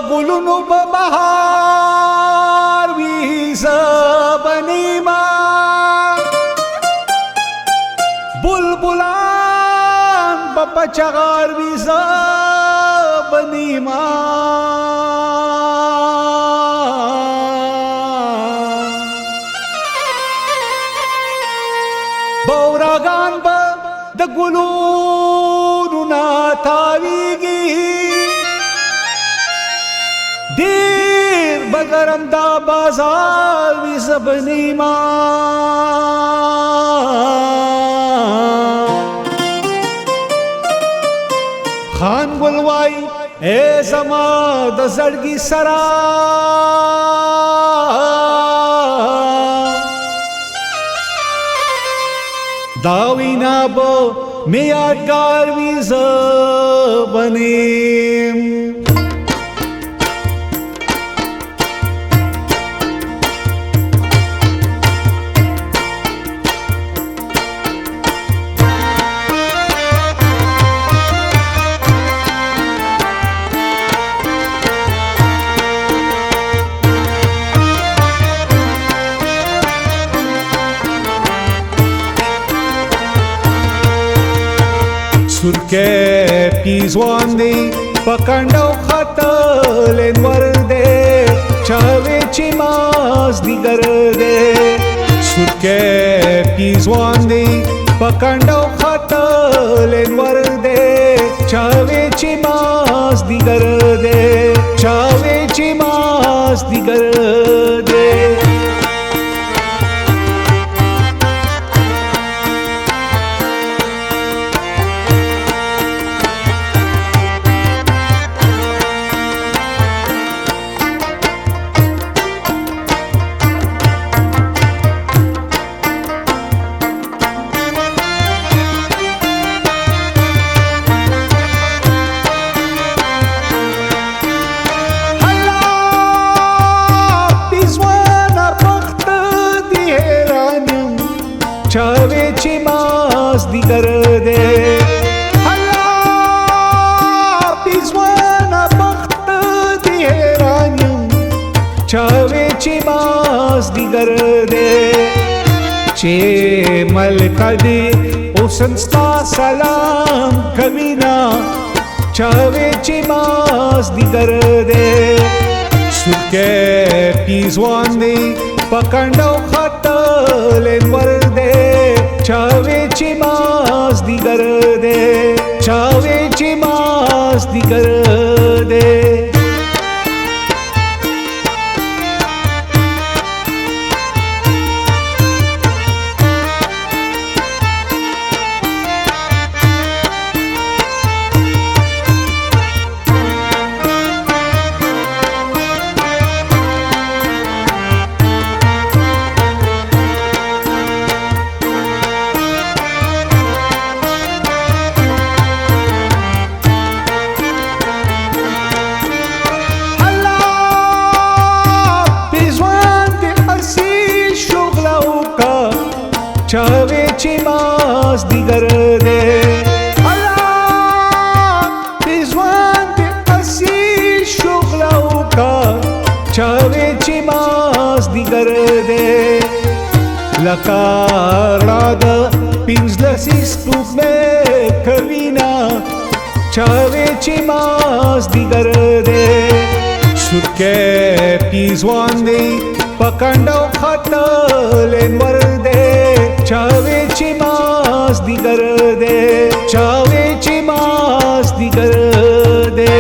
ګلونو په بهار وي زبنیما بلبلان په چغار وي زبنیما بوراګان به د ګلونو ناتاویږي ډېر به ګرم دا بازار وي زبنیما خان ګل وایي ای زما د زړګي سره دا وینا به مې یادګار وي زبنیم سرکه پیزوان دی پکندو خطلن ورده چاوی چی ماز دیگر ده سرکه پیزوان دی پکندو خطلن ورده چاوی چی ماز دیگر ده چاوی چی ماز دیگر ده چاوی چی ماز دیگر ده حالا بیزوانا بخت دی حیرانیم چاوی چی ماز دیگر ده چه ملکا دی اوسنستا سلام کبینا چاوی چی ماز دیگر ده سرکه پیزوان دی پکندو خطلن ورده چاوی چی ماز دیگر ده چاوی چی ماز دیگر ده چاوی چی ماز دیگر ده الله پیزوان دی اسی شغلو کا چاوی چی ماز دیگر ده لکارا دا پینزلسی سپوب میں کوینا چاوی چی ماز دیگر ده سرکه پیزوان دی پکندو خطلن ورده چاوی چی ماز دیگر ده چاوی چی ماز دیگر ده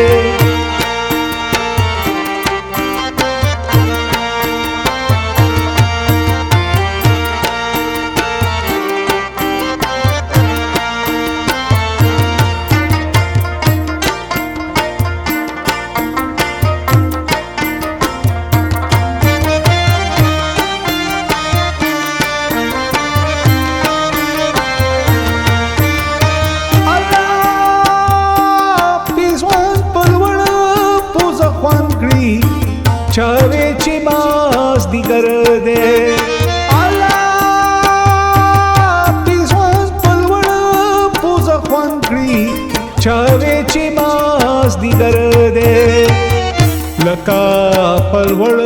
چاوی چی ماز دیگر ده الله پیزوان پلوڑ پوزا خوان کری چاوی چی ماز دیگر ده नका पलवळ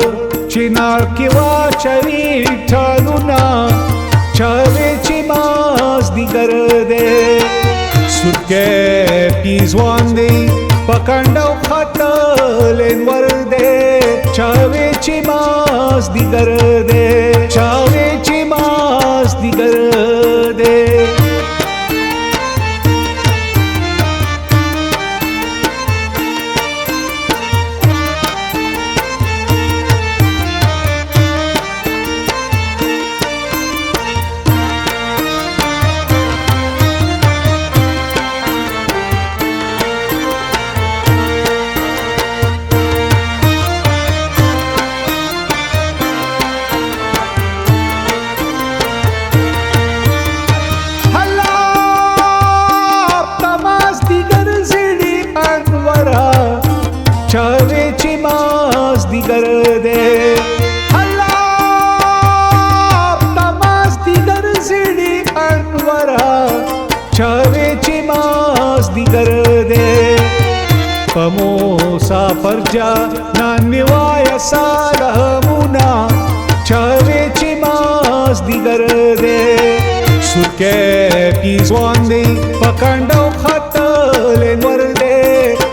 चिनाळ किंवा चरी ठळुना छवेची मास दिगरदे सुटके पिजवांदे पकांडव खातलेन वरदे छवेची मास दिगरदे छवेची मास दिगरदे छवेची मास दिगरदे हल्ला तमास दिगरजिडी अनवरा छवेची मास दिगरदे पमोसा परजा नान्यवाय सालमुना छवेची मास दिगरदे सुके पिजवांदे पकांडव खातलेन वरदे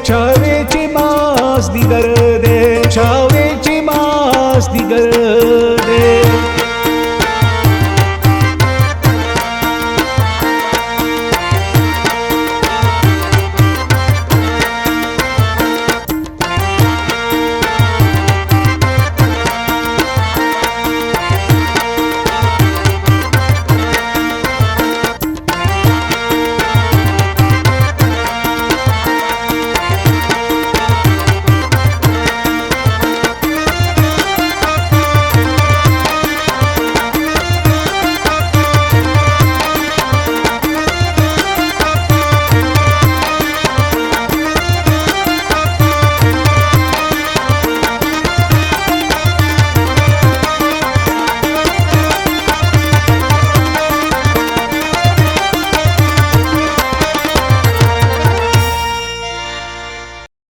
छवेची मास दिगरदे छवेची मास दिगरदे